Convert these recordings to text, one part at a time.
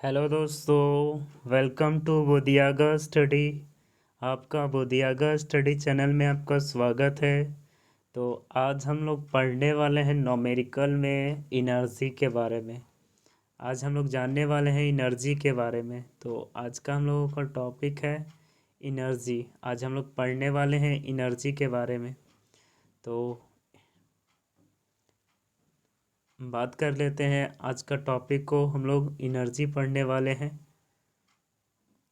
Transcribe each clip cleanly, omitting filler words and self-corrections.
Hello दोस्तों, welcome to बोधियागा study. आपका बोधियागा study channel में आपका स्वागत है। तो आज हम लोग पढ़ने वाले हैं न्यूमेरिकल में एनर्जी के बारे में। आज हम लोग जानने वाले हैं एनर्जी के बारे में। तो आज का हम लोगों का टॉपिक है एनर्जी। आज हम लोग पढ़ने वाले हैं एनर्जी के बारे में। तो बात कर लेते हैं आज का टॉपिक को। हम लोग एनर्जी पढ़ने वाले हैं।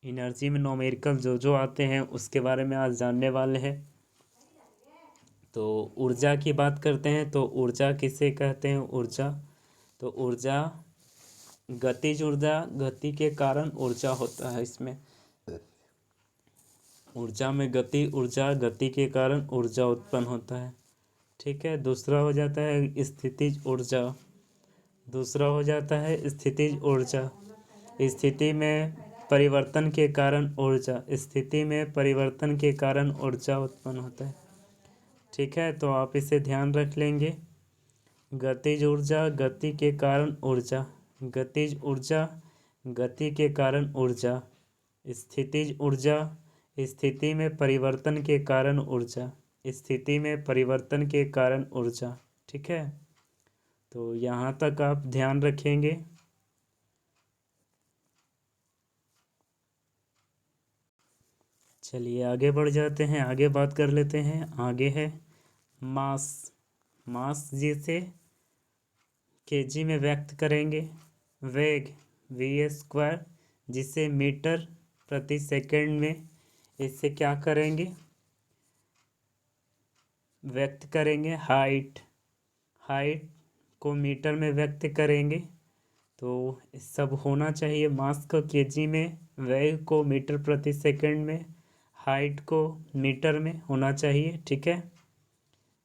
एनर्जी में न्यूमेरिकल जो जो आते हैं उसके बारे में आज जानने वाले हैं। तो ऊर्जा की बात करते हैं। तो ऊर्जा किसे कहते हैं? ऊर्जा तो ऊर्जा गतिज ऊर्जा, गति के कारण ऊर्जा होता है। इसमें ऊर्जा में गति, ऊर्जा गति के कारण ऊर्जा उत्पन्न होता है। ठीक है। दूसरा हो जाता है स्थितिज ऊर्जा। दूसरा हो जाता है स्थितिज ऊर्जा। स्थिति में परिवर्तन के कारण ऊर्जा, स्थिति में परिवर्तन के कारण ऊर्जा उत्पन्न होता है। ठीक है, तो आप इसे ध्यान रख लेंगे। गतिज ऊर्जा, गति के कारण ऊर्जा। गतिज ऊर्जा, गति के कारण ऊर्जा। स्थितिज ऊर्जा, स्थिति में परिवर्तन के कारण ऊर्जा। स्थिति में परिवर्तन के कारण ऊर्जा। ठीक है, तो यहाँ तक आप ध्यान रखेंगे। चलिए आगे बढ़ जाते हैं, आगे बात कर लेते हैं। आगे है मास। मास जिसे केजी में व्यक्त करेंगे। वेग v² जिसे मीटर प्रति सेकंड में इससे क्या करेंगे? व्यक्त करेंगे। हाइट, हाइट को मीटर में व्यक्त करेंगे। तो सब होना चाहिए। मास को केजी में, वेग को मीटर प्रति सेकंड में, हाइट को मीटर में होना चाहिए। ठीक है,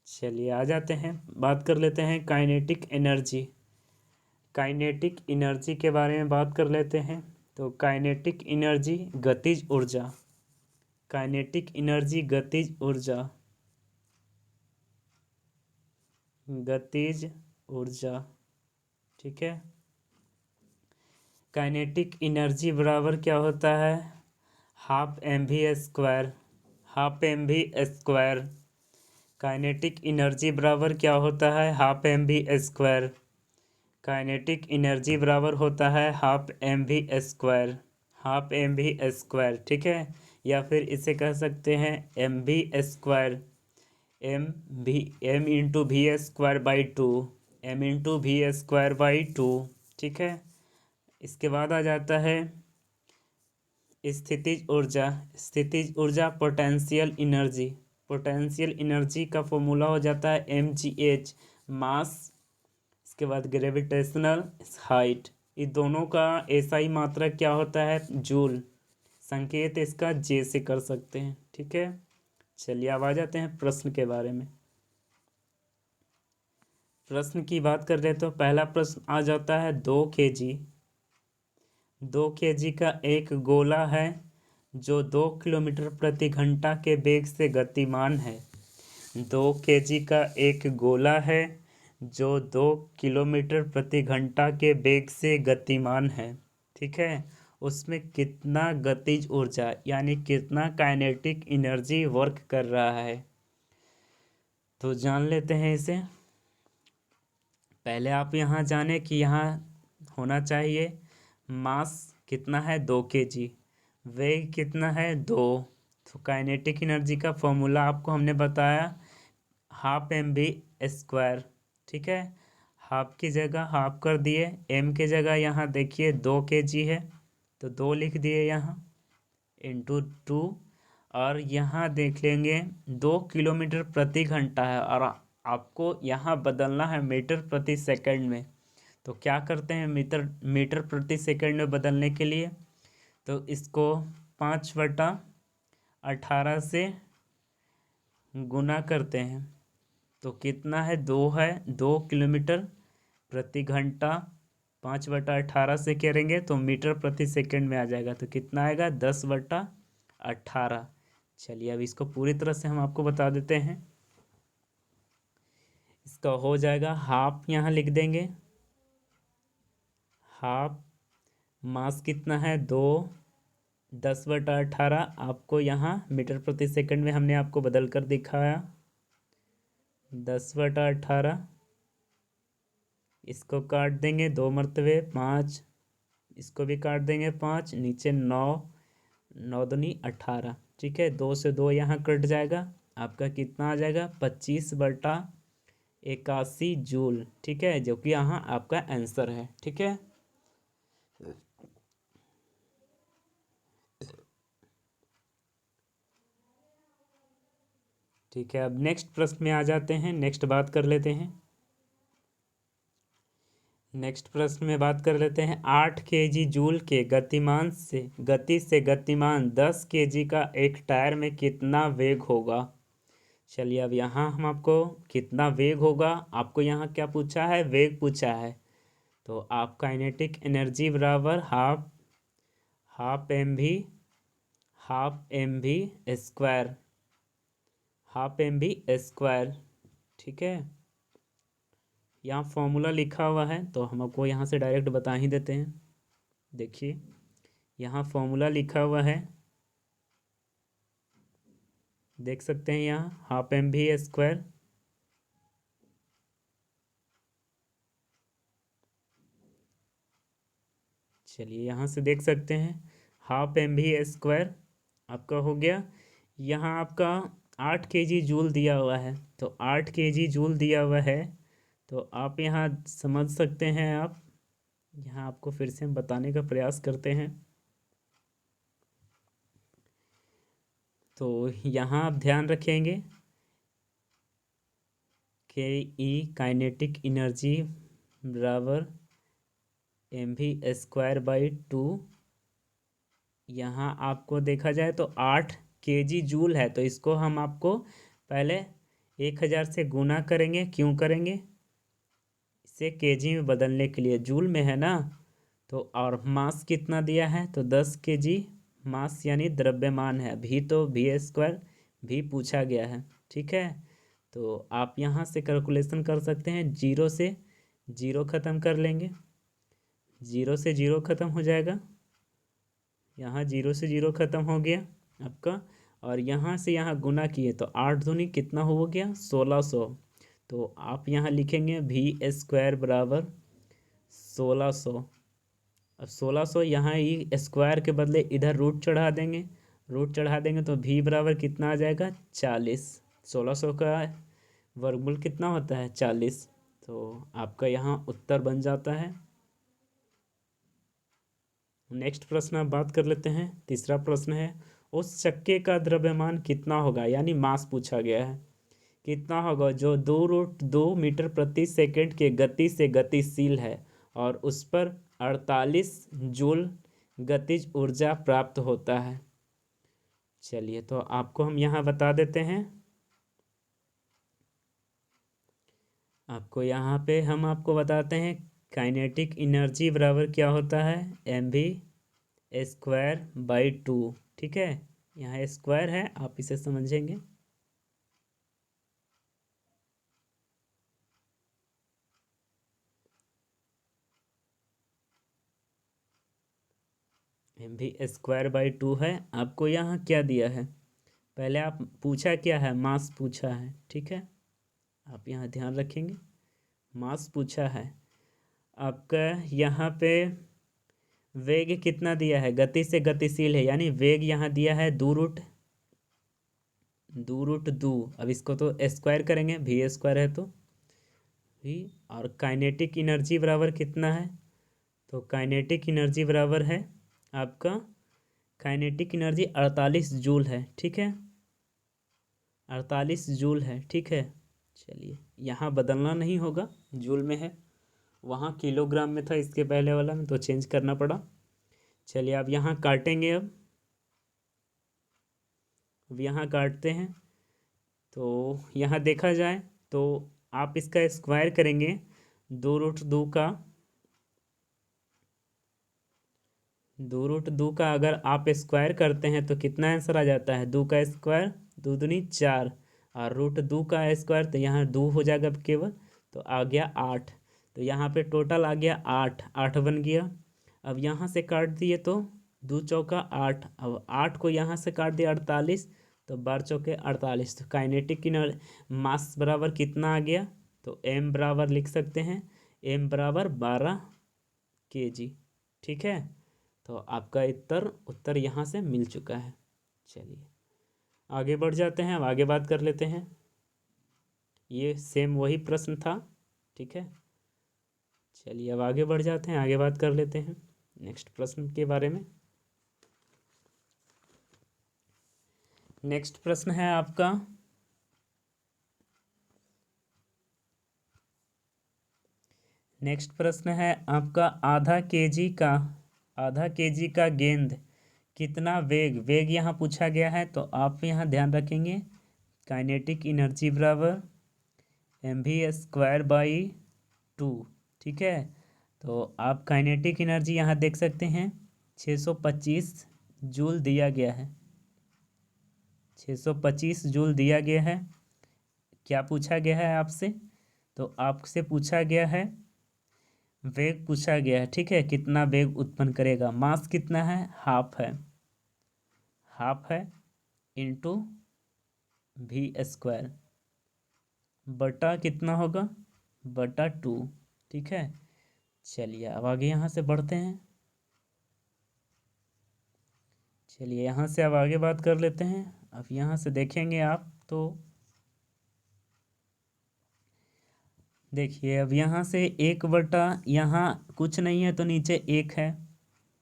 चलिए आ जाते हैं, बात कर लेते हैं काइनेटिक एनर्जी। काइनेटिक एनर्जी के बारे में बात कर लेते हैं। तो काइनेटिक एनर्जी गतिज ऊर्जा। काइनेटिक एनर्जी गतिज ऊर्जा, गतिज ऊर्जा। ठीक है, काइनेटिक एनर्जी बराबर क्या होता है? Half mv²। Half mv²। Kinetic energy बराबर क्या होता है? Half mv²। काइनेटिक एनर्जी बराबर होता है हाफ mv²। Half mv²। ठीक है, या फिर इसे कह सकते हैं mv²। m into v²/2। ठीक है, इसके बाद आ जाता है स्थितिज ऊर्जा। स्थितिज ऊर्जा पोटेंशियल एनर्जी। पोटेंशियल एनर्जी का फॉर्मूला हो जाता है mgh, मास, इसके बाद ग्रेविटेशनल हाइट। ये दोनों का एसआई मात्रक क्या होता है? जूल। संकेत इसका जे से कर सकते हैं। ठीक है, चलिए अब आ जाते हैं प्रश्न के बारे में। प्रश्न की बात कर रहे तो पहला प्रश्न आ जाता है 2 kg। 2 kg का एक गोला है जो 2 किलोमीटर प्रति घंटा के वेग से गतिमान है। 2 kg का एक गोला है जो 2 किलोमीटर प्रति घंटा के वेग से गतिमान है। ठीक है, उसमें कितना गतिज ऊर्जा यानी कितना काइनेटिक एनर्जी वर्क कर रहा है, तो जान लेते हैं इसे। पहले आप यहाँ जाने कि यहाँ होना चाहिए मास कितना है? 2 kg। वेग कितना है? 2। तो काइनेटिक एनर्जी का फॉर्मूला आपको हमने बताया हाफ mv²। ठीक है, हाफ की जगह हाफ कर दिए, एम की जगह यहाँ देखिए 2 kg है तो 2 लिख दिए यहाँ, इंटू 2। और यहाँ देख लेंगे 2 किलोमीटर प्रति घंटा है और आपको यहाँ बदलना है मीटर प्रति सेकंड में। तो क्या करते हैं मीटर प्रति सेकंड में बदलने के लिए? तो इसको 5/18 से गुना करते हैं तो कितना है? 2 है। 2 किलोमीटर प्रति घंटा 5/18 से करेंगे तो मीटर प्रति सेकंड में आ जाएगा। तो कितना आएगा? 10/18। चलिए अब इसको पूरी तरह से हम आपको बता देते हैं। इसका हो जाएगा हाफ, यहाँ लिख देंगे हाफ मास कितना है 2, 10/18। आपको यहाँ मीटर प्रति सेकंड में हमने आपको बदल कर दिखाया, 10/18। इसको काट देंगे 2 मरतबे, 5। इसको भी काट देंगे 5, नीचे 9, 9 दूनी 18। ठीक है, 2 से 2 यहाँ कट जाएगा, आपका कितना आ जाएगा 25/81 जूल। ठीक है, जो कि यहाँ आपका आंसर है। ठीक है, ठीक है। अब नेक्स्ट प्रश्न में आ जाते हैं, नेक्स्ट बात कर लेते हैं। नेक्स्ट प्रश्न में बात कर लेते हैं, 8 kg जूल के गति से गतिमान 10 kg का एक टायर में कितना वेग होगा। चलिए, अब यहाँ हम आपको कितना वेग होगा, आपको यहाँ क्या पूछा है, वेग पूछा है। तो आप काइनेटिक एनर्जी बराबर half m v square, half m v square. ठीक है, यहाँ फॉर्मूला लिखा हुआ है, तो हम आपको यहाँ से डायरेक्ट बता ही देते हैं। देखिए, यहाँ फॉर्मूला लिखा हुआ है, देख सकते हैं यहाँ हाफ एम वी स्क्वायर। चलिए, यहाँ से देख सकते हैं हाफ एम वी स्क्वायर आपका हो गया। यहाँ आपका 8 kg जूल दिया हुआ है, तो 8 kg जूल दिया हुआ है, तो आप यहाँ समझ सकते हैं। आप यहाँ आपको फिर से हम बताने का प्रयास करते हैं। तो यहाँ आप ध्यान रखेंगे कि काइनेटिक एनर्जी बराबर mv²/2। यहाँ आपको देखा जाए तो 8 kg जूल है, तो इसको हम आपको पहले 1000 से गुना करेंगे। क्यों करेंगे, इसे kg में बदलने के लिए, जूल में है ना। तो और मास कितना दिया है, तो 10 kg मास यानी द्रव्यमान है। v² भी पूछा गया है। ठीक है, तो आप यहाँ से कैलकुलेशन कर सकते हैं, 0 से 0 ख़त्म कर लेंगे, 0 से 0 ख़त्म हो जाएगा। यहाँ 0 से 0 ख़त्म हो गया आपका, और यहाँ से यहाँ गुना किए तो 8 दूनी कितना हो गया 1600। तो आप यहाँ लिखेंगे v² बराबर 1600। अब 1600 यहाँ ही स्क्वायर के बदले इधर रूट चढ़ा देंगे, तो v बराबर कितना आ जाएगा 40। 1600 का वर्गमूल कितना होता है 40। तो आपका यहाँ उत्तर बन जाता है। नेक्स्ट प्रश्न आप बात कर लेते हैं। तीसरा प्रश्न है, उस चक्के का द्रव्यमान कितना होगा, यानी मास पूछा गया है, कितना होगा जो 2√2 मीटर प्रति सेकंड के गति से गतिशील है और उस पर 48 जूल गतिज ऊर्जा प्राप्त होता है। चलिए, तो आपको हम यहाँ बता देते हैं। आपको यहाँ पे हम आपको बताते हैं, काइनेटिक एनर्जी बराबर क्या होता है mv²/2। ठीक है, यहाँ स्क्वायर है, आप इसे समझेंगे। mv²/2 है। आपको यहाँ क्या दिया है, पहले आप पूछा क्या है, मास पूछा है। ठीक है, आप यहाँ ध्यान रखेंगे, मास पूछा है आपका। यहाँ पे वेग कितना दिया है, गति से गतिशील है, यानी वेग यहाँ दिया है 2√2। अब इसको तो स्क्वायर करेंगे, v² है तो v, और काइनेटिक एनर्जी बराबर कितना है, तो काइनेटिक एनर्जी बराबर है आपका, काइनेटिक एनर्जी 48 जूल है। ठीक है, 48 जूल है। ठीक है, चलिए, यहाँ बदलना नहीं होगा, जूल में है, वहाँ किलोग्राम में था इसके पहले वाला में, तो चेंज करना पड़ा। चलिए, अब यहाँ काटेंगे। अब यहाँ काटते हैं, तो यहाँ देखा जाए तो आप इसका स्क्वायर करेंगे, 2√2 का अगर आप स्क्वायर करते हैं तो कितना आंसर आ जाता है, 2 का स्क्वायर 2 दूनी 4, और √2 का स्क्वायर, तो यहाँ 2 हो जाएगा केवल, तो आ गया 8। तो यहाँ पे टोटल आ गया 8 बन गया। अब यहाँ से काट दिए तो 2 × 8, अब 8 को यहाँ से काट दिया 48, तो 12 × 4 = 48। तो काइनेटिक मास बराबर कितना आ गया, तो m बराबर लिख सकते हैं, m बराबर 12 kg। ठीक है, तो आपका उत्तर यहाँ से मिल चुका है। चलिए आगे बढ़ जाते हैं, अब आगे बात कर लेते हैं। ये सेम वही प्रश्न था। ठीक है, चलिए अब आगे बढ़ जाते हैं, आगे बात कर लेते हैं नेक्स्ट प्रश्न के बारे में। नेक्स्ट प्रश्न है आपका, आधा केजी का गेंद कितना वेग यहाँ पूछा गया है। तो आप यहाँ ध्यान रखेंगे, काइनेटिक एनर्जी बराबर mv²/2। ठीक है, तो आप काइनेटिक एनर्जी यहाँ देख सकते हैं 625 जूल दिया गया है, 625 जूल दिया गया है। क्या पूछा गया है आपसे, तो आपसे पूछा गया है वेग पूछा गया है। ठीक है, कितना वेग उत्पन्न करेगा, मास कितना है, हाफ है इंटू v² बटा कितना होगा, बटा 2। ठीक है, चलिए अब आगे यहाँ से बढ़ते हैं। चलिए यहाँ से अब आगे बात कर लेते हैं। अब यहाँ से देखेंगे आप तो देखिए, अब यहाँ से 1/, यहाँ कुछ नहीं है तो नीचे 1 है।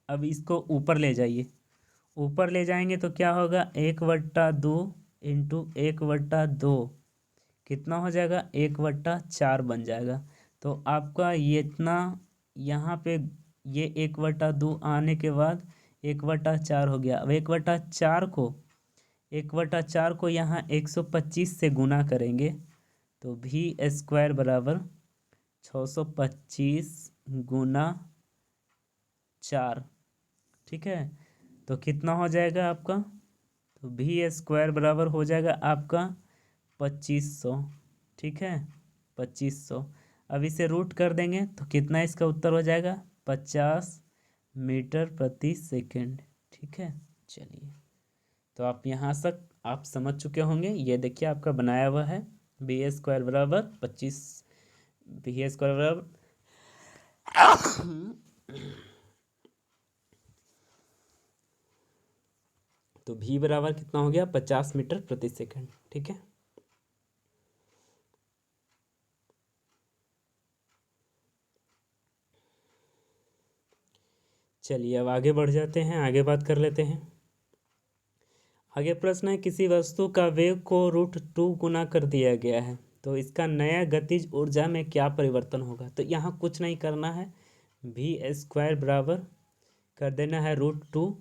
अब इसको ऊपर ले जाइए, ऊपर ले जाएंगे तो क्या होगा, 1/2 इंटू 1/2 कितना हो जाएगा, 1/4 बन जाएगा। तो आपका ये इतना यहाँ पे ये 1/2 आने के बाद 1/4 हो गया। अब 1/4 को यहाँ 125 से गुना करेंगे तो v² बराबर 625 गुना 4। ठीक है, तो कितना हो जाएगा आपका, तो v² बराबर हो जाएगा आपका 2500। ठीक है, 2500। अब इसे रूट कर देंगे तो कितना इसका उत्तर हो जाएगा, 50 मीटर प्रति सेकंड। ठीक है, चलिए तो आप यहाँ तक आप समझ चुके होंगे। ये देखिए आपका बनाया हुआ है, v² बराबर 25, v² बराबर तो v बराबर कितना हो गया, 50 मीटर प्रति सेकंड। ठीक है, चलिए अब आगे बढ़ जाते हैं, आगे बात कर लेते हैं। आगे प्रश्न है, किसी वस्तु का वेग को √2 गुना कर दिया गया है, तो इसका नया गतिज ऊर्जा में क्या परिवर्तन होगा। तो यहाँ कुछ नहीं करना है, v² बराबर कर देना है √2,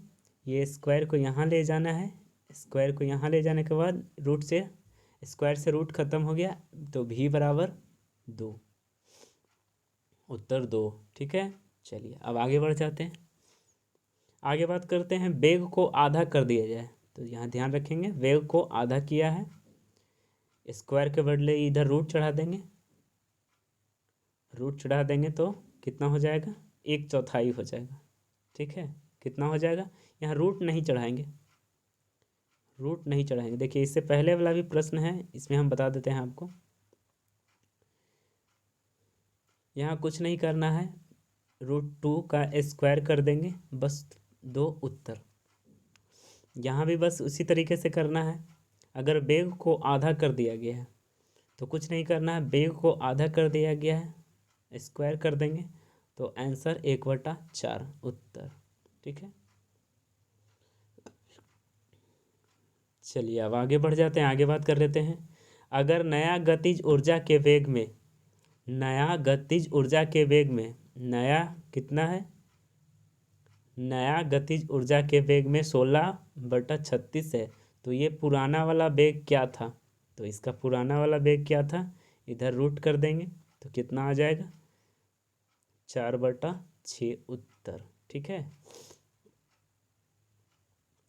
ये स्क्वायर को यहाँ ले जाना है, स्क्वायर को यहाँ ले जाने के बाद रूट से स्क्वायर से रूट खत्म हो गया, तो v बराबर 2, उत्तर 2। ठीक है, चलिए अब आगे बढ़ जाते हैं, आगे बात करते हैं। वेग को आधा कर दिया जाए, तो यहाँ ध्यान रखेंगे, वेग को आधा किया है, स्क्वायर के बदले इधर रूट चढ़ा देंगे, तो कितना हो जाएगा, 1/4 हो जाएगा। ठीक है, कितना हो जाएगा, यहाँ रूट नहीं चढ़ाएंगे, देखिए इससे पहले वाला भी प्रश्न है, इसमें हम बता देते हैं आपको। यहाँ कुछ नहीं करना है, √2 का स्क्वायर कर देंगे, बस 2 उत्तर। यहाँ भी बस उसी तरीके से करना है। अगर वेग को आधा कर दिया गया है तो कुछ नहीं करना है, वेग को आधा कर दिया गया है, स्क्वायर कर देंगे, तो आंसर 1/4 उत्तर। ठीक है, चलिए अब आगे बढ़ जाते हैं, आगे बात कर लेते हैं। अगर नया गतिज ऊर्जा के वेग में नया कितना है, नया गतिज ऊर्जा के वेग में 16/36 है, तो ये पुराना वाला वेग क्या था। तो इसका पुराना वाला वेग क्या था, इधर रूट कर देंगे तो कितना आ जाएगा, 4/6 उत्तर। ठीक है,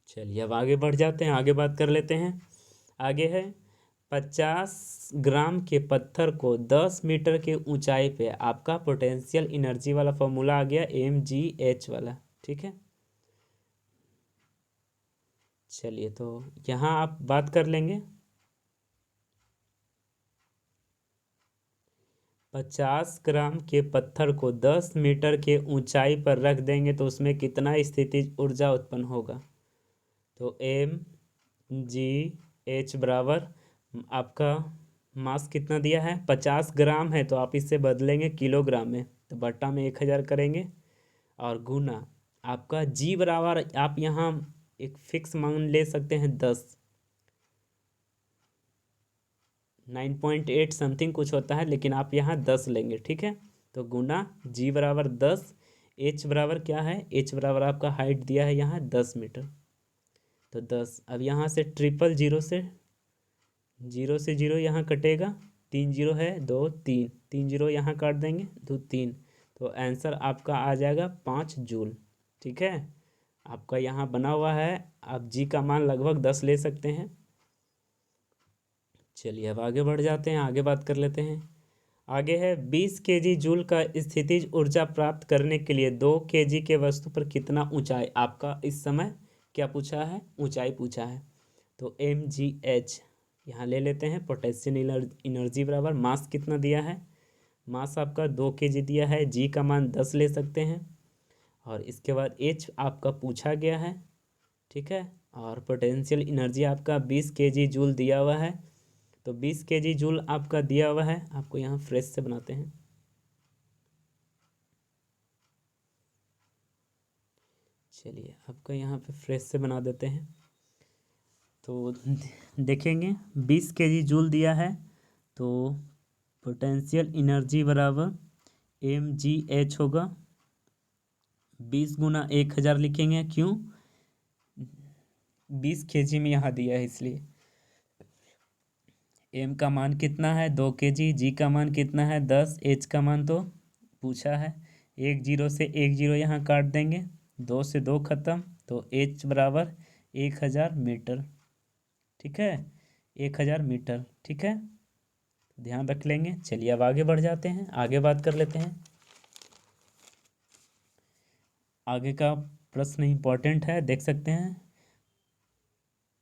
चलिए अब आगे बढ़ जाते हैं, आगे बात कर लेते हैं। आगे है 50 ग्राम के पत्थर को 10 मीटर के ऊंचाई पे, आपका पोटेंशियल एनर्जी वाला फॉर्मूला आ गया mgh वाला। ठीक है, चलिए तो यहाँ आप बात कर लेंगे। 50 ग्राम के पत्थर को 10 मीटर के ऊंचाई पर रख देंगे तो उसमें कितना स्थितिज ऊर्जा उत्पन्न होगा। तो mgh बराबर आपका मास कितना दिया है, 50 ग्राम है तो आप इससे बदलेंगे किलोग्राम में, तो बट्टा में 1000 करेंगे और गुना आपका जी बराबर आप यहाँ एक फिक्स मान ले सकते हैं 10, 9.8 समथिंग कुछ होता है, लेकिन आप यहाँ 10 लेंगे। ठीक है, तो गुना जी बराबर 10, एच बराबर क्या है, एच बराबर आपका हाइट दिया है यहाँ 10 मीटर, तो 10। अब यहाँ से ट्रिपल जीरो से जीरो यहाँ कटेगा, 3 जीरो है 2 3, 3 जीरो यहाँ काट देंगे 2 3, तो आंसर आपका आ जाएगा 5 जूल। ठीक है, आपका यहाँ बना हुआ है, आप जी का मान लगभग 10 ले सकते हैं। चलिए अब आगे बढ़ जाते हैं, आगे बात कर लेते हैं। आगे है 20 केजी जूल का स्थितिज ऊर्जा प्राप्त करने के लिए 2 केजी के वस्तु पर कितना ऊंचाई, आपका इस समय क्या पूछा है, ऊंचाई पूछा है। तो mgh यहाँ ले लेते हैं, पोटेंशियल एनर्जी बराबर मास कितना दिया है, मास आपका 2 केजी दिया है, जी का मान 10 ले सकते हैं, और इसके बाद एच आपका पूछा गया है। ठीक है, और पोटेंशियल एनर्जी आपका 20 केजी जूल दिया हुआ है, तो 20 केजी जूल आपका दिया हुआ है। आपको यहाँ फ्रेश से बनाते हैं, चलिए आपका यहाँ पे फ्रेश से बना देते हैं। तो देखेंगे 20 केजी जूल दिया है, तो पोटेंशियल एनर्जी बराबर mgh होगा 20 गुना 1000 लिखेंगे, क्यों 20 केजी में यहाँ दिया है इसलिए। एम का मान कितना है 2 केजी, जी का मान कितना है 10, एच का मान तो पूछा है, 1 जीरो से 1 जीरो यहाँ काट देंगे, 2 से 2 खत्म, तो एच बराबर 1000 मीटर। ठीक है, 1000 मीटर। ठीक है, ध्यान रख लेंगे। चलिए अब आगे बढ़ जाते हैं, आगे बात कर लेते हैं। आगे का प्रश्न इंपॉर्टेंट है, देख सकते हैं।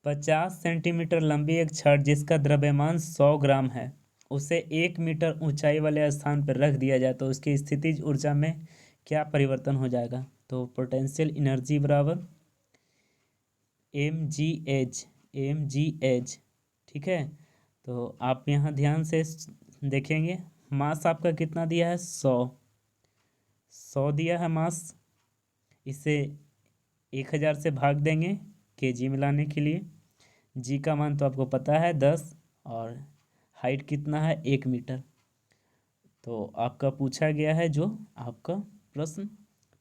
50 सेंटीमीटर लंबी एक छड़ जिसका द्रव्यमान 100 ग्राम है, उसे 1 मीटर ऊंचाई वाले स्थान पर रख दिया जाए तो उसकी स्थितिज ऊर्जा में क्या परिवर्तन हो जाएगा। तो पोटेंशियल एनर्जी बराबर mgh। ठीक है, तो आप यहाँ ध्यान से देखेंगे, मास आपका कितना दिया है 100 दिया है मास, इसे 1000 से भाग देंगे केजी में लाने के लिए। जी का मान तो आपको पता है 10, और हाइट कितना है 1 मीटर, तो आपका पूछा गया है जो आपका प्रश्न।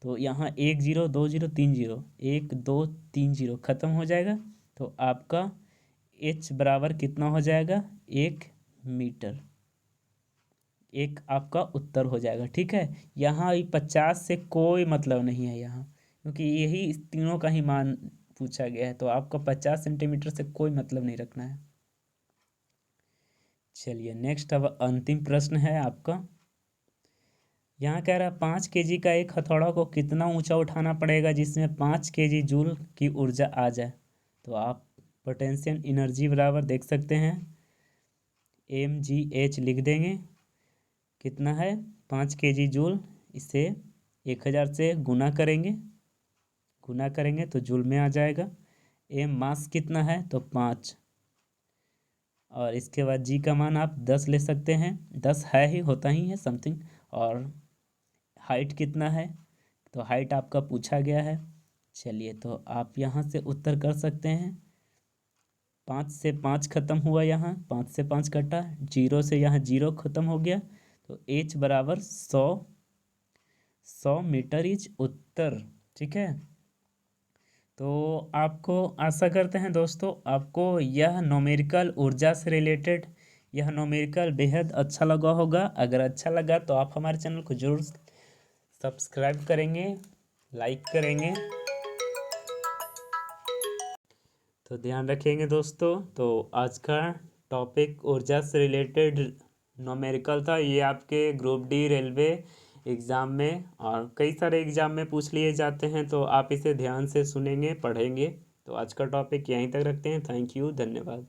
तो यहाँ 1 जीरो 2 जीरो 3 जीरो 1 2 3 जीरो खत्म हो जाएगा, तो आपका एच बराबर कितना हो जाएगा 1 मीटर, एक आपका उत्तर हो जाएगा। ठीक है, यहाँ 50 से कोई मतलब नहीं है यहाँ, क्योंकि यही इस तीनों का ही मान पूछा गया है, तो आपको 50 सेंटीमीटर से कोई मतलब नहीं रखना है। चलिए नेक्स्ट, अब अंतिम प्रश्न है आपका। यहाँ कह रहा है 5 केजी का एक हथौड़ा को कितना ऊंचा उठाना पड़ेगा जिसमें 5 केजी जूल की ऊर्जा आ जाए। तो आप पोटेंशियल एनर्जी बराबर देख सकते हैं mgh लिख देंगे, कितना है 5 केजी जूल, इसे 1000 से गुना करेंगे तो जूल में आ जाएगा। एम मास कितना है तो 5, और इसके बाद जी का मान आप 10 ले सकते हैं, 10 है ही, होता ही है समथिंग। और हाइट कितना है, तो हाइट आपका पूछा गया है। चलिए तो आप यहाँ से उत्तर कर सकते हैं। 5 से 5 खत्म हुआ, यहाँ 5 से 5 कटा, जीरो से यहाँ जीरो खत्म हो गया, तो एच बराबर 100 मीटर इज उत्तर। ठीक है, तो आपको आशा करते हैं दोस्तों आपको यह न्यूमेरिकल ऊर्जा से रिलेटेड यह न्यूमेरिकल बेहद अच्छा लगा होगा। अगर अच्छा लगा तो आप हमारे चैनल को जरूर सब्सक्राइब करेंगे, लाइक करेंगे। तो ध्यान रखेंगे दोस्तों। तो आज का टॉपिक ऊर्जा से रिलेटेड न्यूमेरिकल था। ये आपके ग्रुप डी रेलवे एग्ज़ाम में और कई सारे एग्ज़ाम में पूछ लिए जाते हैं, तो आप इसे ध्यान से सुनेंगे, पढ़ेंगे। तो आज का टॉपिक यहीं तक रखते हैं। थैंक यू, धन्यवाद।